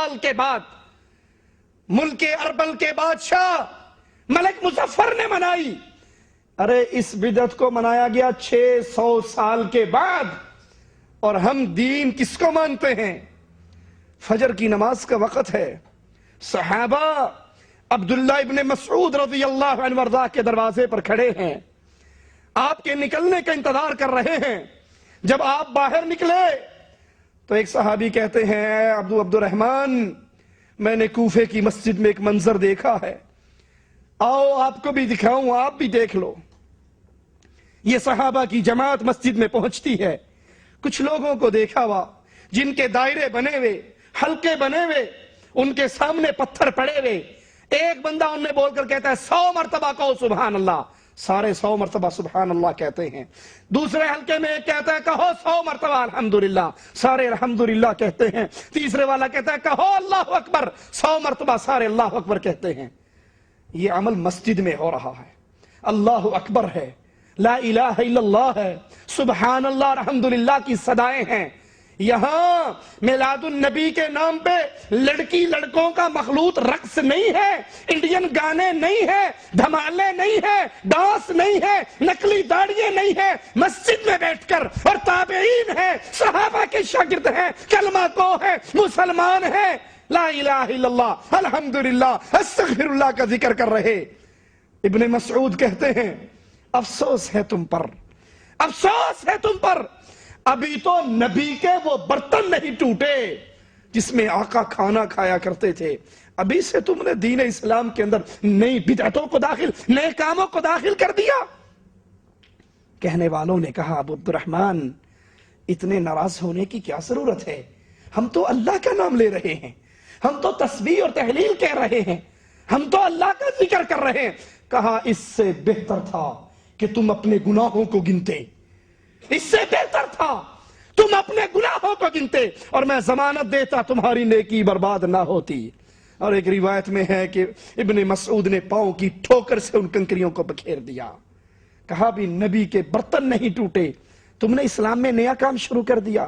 سال کے بعد ملک اربل کے بادشاہ ملک مظفر نے منائی. ارے اس بدعت کو منایا گیا 600 سال کے بعد، اور ہم دین کس کو مانتے ہیں؟ فجر کی نماز کا وقت ہے. صحابہ عبداللہ ابن مسعود رضی اللہ عنہ وارضاہ کے دروازے پر کھڑے ہیں، آپ کے نکلنے کا انتظار کر رہے ہیں. جب آپ باہر نکلے تو ایک صحابی کہتے ہیں عبد الرحمن، میں نے کوفے کی مسجد میں ایک منظر دیکھا ہے، آؤ آپ کو بھی دکھاؤں، آپ بھی دیکھ لو. یہ صحابہ کی جماعت مسجد میں پہنچتی ہے. کچھ لوگوں کو دیکھا ہوا جن کے دائرے بنے ہوئے، حلقے بنے ہوئے، ان کے سامنے پتھر پڑے ہوئے. ایک بندہ ان میں بول کر کہتا ہے 100 مرتبہ کہو سبحان اللہ. سارے 100 مرتبہ سبحان اللہ کہتے ہیں. دوسرے حلقے میں ایک کہتا ہے کہو 100 مرتبہ الحمدللہ. سارے الحمدللہ کہتے ہیں. تیسرے والا کہتا ہے کہو اللہ اکبر. 100 مرتبہ سارے اللہ اکبر کہتے ہیں. یہ عمل مسجد میں ہو رہا ہے. اللہ اکبر ہے، لا الہ الا اللہ ہے، سبحان اللہ الحمدللہ کی صدائیں ہیں. یہاں میلاد النبی کے نام پہ لڑکی لڑکوں کا مخلوط رقص نہیں ہے، انڈین گانے نہیں ہے، دھمالے نہیں ہے، ڈانس نہیں ہے، نقلی داڑیاں نہیں ہے. مسجد میں بیٹھ کر، اور تابعین ہیں، صحابہ کے شاگرد ہیں، کلمہ کو ہے، مسلمان ہیں، لا الہ الا اللہ الحمدللہ استغفر اللہ کا ذکر کر رہے. ابن مسعود کہتے ہیں افسوس ہے تم پر، افسوس ہے تم پر، ابھی تو نبی کے وہ برتن نہیں ٹوٹے جس میں آقا کھانا کھایا کرتے تھے. ابھی سے تم نے دین اسلام کے اندر نئی بدعتوں کو داخل، نئے کاموں کو داخل کر دیا. کہنے والوں نے کہا ابو عبد الرحمن، اتنے ناراض ہونے کی کیا ضرورت ہے؟ ہم تو اللہ کا نام لے رہے ہیں، ہم تو تسبیح اور تحلیل کہہ رہے ہیں، ہم تو اللہ کا ذکر کر رہے ہیں. کہا اس سے بہتر تھا کہ تم اپنے گناہوں کو گنتے، اس سے بہتر تھا تم اپنے گناہوں کو گنتے، اور میں ضمانت دیتا تمہاری نیکی برباد نہ ہوتی. اور ایک روایت میں ہے کہ ابن مسعود نے پاؤں کی ٹھوکر سے ان کنکریوں کو بکھیر دیا. کہا بھی نبی کے برتن نہیں ٹوٹے، تم نے اسلام میں نیا کام شروع کر دیا.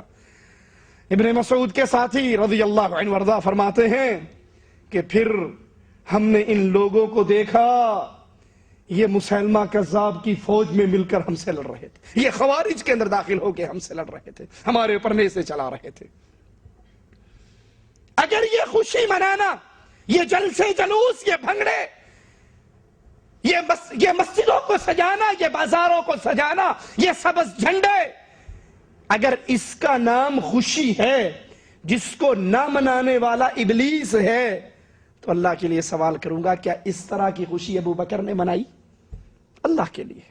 ابن مسعود کے ساتھی رضی اللہ عنہ وارضاہ فرماتے ہیں کہ پھر ہم نے ان لوگوں کو دیکھا، یہ مسلمہ کذاب کی فوج میں مل کر ہم سے لڑ رہے تھے، یہ خوارج کے اندر داخل ہو کے ہم سے لڑ رہے تھے، ہمارے اوپر نیزے چلا رہے تھے. اگر یہ خوشی منانا، یہ جلسے جلوس، یہ بھنگڑے، یہ مسجدوں کو سجانا، یہ بازاروں کو سجانا، یہ سبز جھنڈے، اگر اس کا نام خوشی ہے جس کو نہ منانے والا ابلیس ہے، تو اللہ کے لیے سوال کروں گا کیا اس طرح کی خوشی ابو بکر نے منائی؟ اللہ کے لیے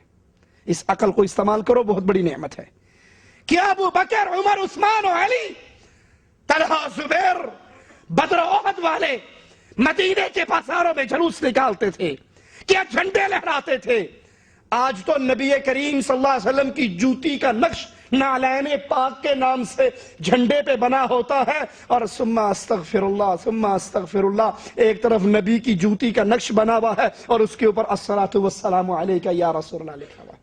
اس عقل کو استعمال کرو، بہت بڑی نعمت ہے. کیا ابو بکر، عمر، عثمان و علی، طلحہ، زبیر، بدر و احد والے مدینے کے بازاروں میں جلوس نکالتے تھے؟ کیا جھنڈے لہراتے تھے؟ آج تو نبی کریم صلی اللہ علیہ وسلم کی جوتی کا نقش نعلین پاک کے نام سے جھنڈے پہ بنا ہوتا ہے، اور ثم استغفر اللہ ثم استغفر اللہ، ایک طرف نبی کی جوتی کا نقش بنا ہوا ہے اور اس کے اوپر الصلاۃ والسلام علیک یا رسول اللہ لکھا ہوا ہے.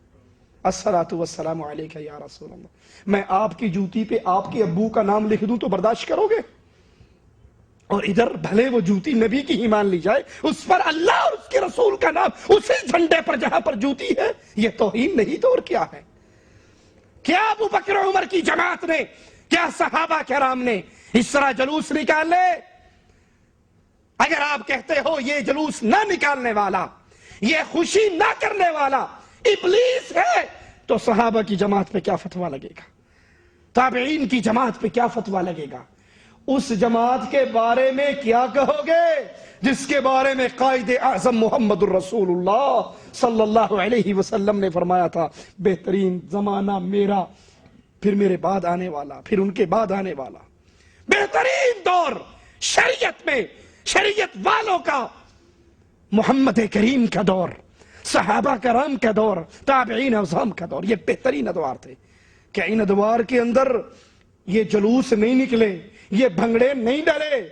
الصلاۃ والسلام علیک یا رسول اللہ. میں آپ کی جوتی پہ آپ کے ابو کا نام لکھ دوں تو برداشت کرو گے؟ اور ادھر بھلے وہ جوتی نبی کی ہی مان لی جائے، اس پر اللہ اور اس کے رسول کا نام اسی جھنڈے پر جہاں پر جوتی ہے، یہ توہین نہیں تو اور کیا ہے؟ کیا ابو بکر عمر کی جماعت نے، کیا صحابہ کرام نے اس طرح جلوس نکالے؟ اگر آپ کہتے ہو یہ جلوس نہ نکالنے والا، یہ خوشی نہ کرنے والا ابلیس ہے، تو صحابہ کی جماعت پہ کیا فتویٰ لگے گا؟ تابعین کی جماعت پہ کیا فتویٰ لگے گا؟ اس جماعت کے بارے میں کیا کہو گے جس کے بارے میں قائد اعظم محمد الرسول اللہ صلی اللہ علیہ وسلم نے فرمایا تھا بہترین زمانہ میرا، پھر میرے بعد آنے والا، پھر ان کے بعد آنے والا. بہترین دور شریعت میں، شریعت والوں کا محمد کریم کا دور، صحابہ کرام کا دور، تابعین اعظم کا دور. یہ بہترین ادوار تھے. کہ ان ادوار کے اندر یہ جلوس نہیں نکلے، یہ بھنگڑے نہیں ڈلے،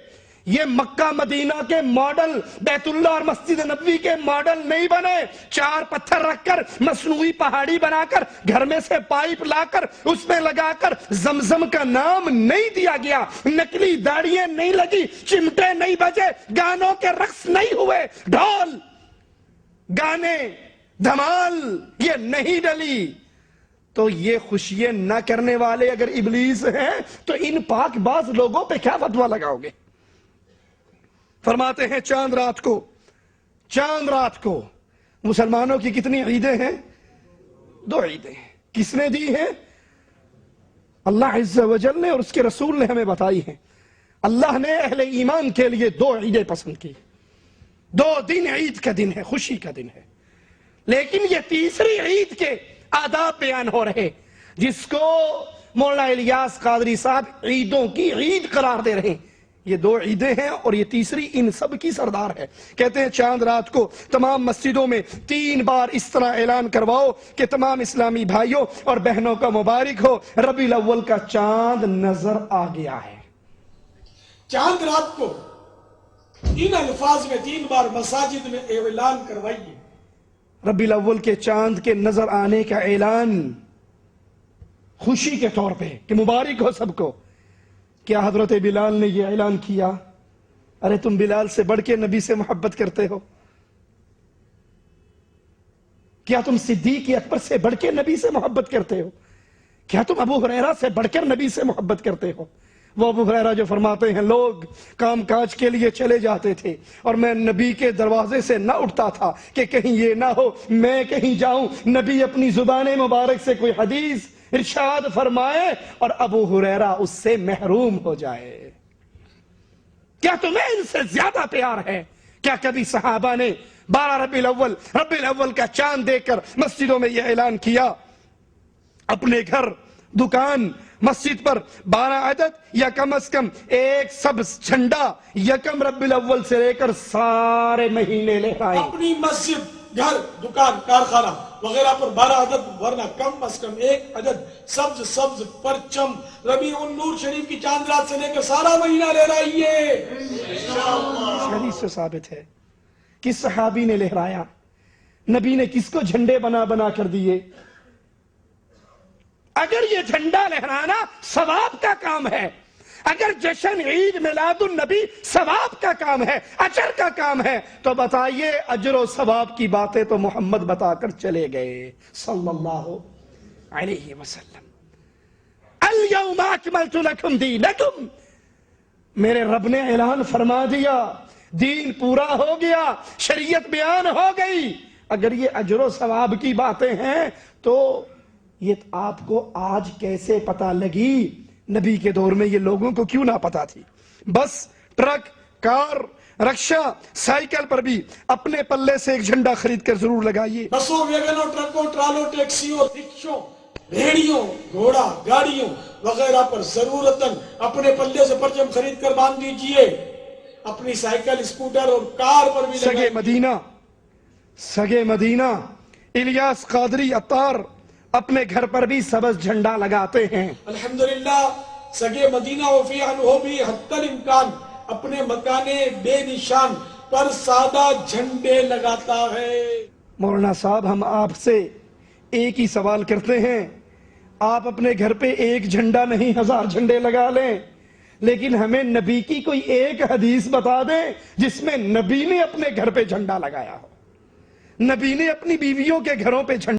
یہ مکہ مدینہ کے ماڈل، بیت اللہ اور مسجد نبوی کے ماڈل نہیں بنے 4 پتھر رکھ کر مصنوعی پہاڑی بنا کر گھر میں سے پائپ لا کر اس میں لگا کر زمزم کا نام نہیں دیا گیا، نکلی داڑیاں نہیں لگی، چمٹے نہیں بجے، گانوں کے رقص نہیں ہوئے، ڈھول گانے دھمال یہ نہیں ڈلی، تو یہ خوشیاں نہ کرنے والے اگر ابلیس ہیں تو ان پاک باز لوگوں پہ کیا فتویٰ لگاؤ گے؟ فرماتے ہیں چاند رات کو مسلمانوں کی کتنی عیدیں ہیں؟ 2 عیدیں ہیں۔ کس نے دی ہیں؟ اللہ عز و جل نے اور اس کے رسول نے ہمیں بتائی ہیں۔ اللہ نے اہل ایمان کے لیے 2 عیدیں پسند کی، 2 دن عید کا دن ہے، خوشی کا دن ہے، لیکن یہ تیسری عید کے آداب بیان ہو رہے جس کو مولانا الیاس قادری صاحب عیدوں کی عید قرار دے رہے ہیں۔ یہ 2 عیدیں ہیں اور یہ تیسری ان سب کی سردار ہے۔ کہتے ہیں چاند رات کو تمام مسجدوں میں 3 بار اس طرح اعلان کرواؤ کہ تمام اسلامی بھائیوں اور بہنوں کا مبارک ہو، ربیع الاول کا چاند نظر آ گیا ہے۔ چاند رات کو ان الفاظ میں 3 بار مساجد میں اعلان کروائیے۔ ربیع الاول کے چاند کے نظر آنے کا اعلان خوشی کے طور پہ کہ مبارک ہو سب کو۔ کیا حضرت بلال نے یہ اعلان کیا؟ ارے تم بلال سے بڑھ کے نبی سے محبت کرتے ہو؟ کیا تم صدیق اکبر سے بڑھ کے نبی سے محبت کرتے ہو؟ کیا تم ابو ہریرہ سے بڑھ کر نبی سے محبت کرتے ہو؟ وہ ابو ہریرہ جو فرماتے ہیں لوگ کام کاج کے لیے چلے جاتے تھے اور میں نبی کے دروازے سے نہ اٹھتا تھا کہ کہیں یہ نہ ہو میں کہیں جاؤں نبی اپنی زبان مبارک سے کوئی حدیث ارشاد فرمائے اور ابو ہریرہ اس سے محروم ہو جائے۔ کیا تمہیں ان سے زیادہ پیار ہے؟ کیا کبھی صحابہ نے 12 ربیع الاول کا چاند دیکھ کر مسجدوں میں یہ اعلان کیا؟ اپنے گھر، دکان، مسجد پر 12 عدد یا کم از کم ایک سبز جھنڈا یکم ربیع الاول سے لے کر سارے مہینے لہرائیں۔ اپنی مسجد، گھر، دکان، کارخانہ وغیرہ پر 12 عدد ورنہ کم از کم 1 عدد سبز پرچم ربیع النور شریف کی چاند رات سے لے کر سارا مہینہ لہرائیے۔ حدیث سے ثابت ہے۔ کس صحابی نے لہرایا؟ نبی نے کس کو جھنڈے بنا بنا کر دیے؟ اگر یہ جھنڈا لہرانا ثواب کا کام ہے، اگر جشن عید میلاد النبی ثواب کا کام ہے، اجر کا کام ہے، تو بتائیے اجر و ثواب کی باتیں تو محمد بتا کر چلے گئے صلی اللہ علیہ وسلم۔ الیوم اکملت لکم دینکم، میرے رب نے اعلان فرما دیا دین پورا ہو گیا، شریعت بیان ہو گئی۔ اگر یہ اجر و ثواب کی باتیں ہیں تو یہ آپ کو آج کیسے پتہ لگی؟ نبی کے دور میں یہ لوگوں کو کیوں نہ پتا تھی؟ بس، ٹرک، کار، رکشہ، سائیکل پر بھی اپنے پلے سے ایک جھنڈا خرید کر ضرور لگائیے۔ بسوں، ویگنوں، ٹرکوں، ٹرالوں، ٹیکسیوں، رکشوں، بھیڑیوں، گھوڑا گاڑیوں وغیرہ پر ضرورتاً اپنے پلے سے پرچم خرید کر باندھ دیجئے۔ اپنی سائیکل، اسکوٹر اور کار پر بھی لگائیے۔ سگے مدینہ الیاس قادری عطار اپنے گھر پر بھی سبز جھنڈا لگاتے ہیں۔ الحمدللہ سگے مدینہ وفی عنہ بھی حتی الامکان اپنے مکانے بے نشان پر سادہ جھنڈے لگاتا ہے۔ مولانا صاحب ہم آپ سے ایک ہی سوال کرتے ہیں، آپ اپنے گھر پہ ایک جھنڈا نہیں 1000 جھنڈے لگا لیں، لیکن ہمیں نبی کی کوئی ایک حدیث بتا دیں جس میں نبی نے اپنے گھر پہ جھنڈا لگایا ہو، نبی نے اپنی بیویوں کے گھروں پہ جھنڈا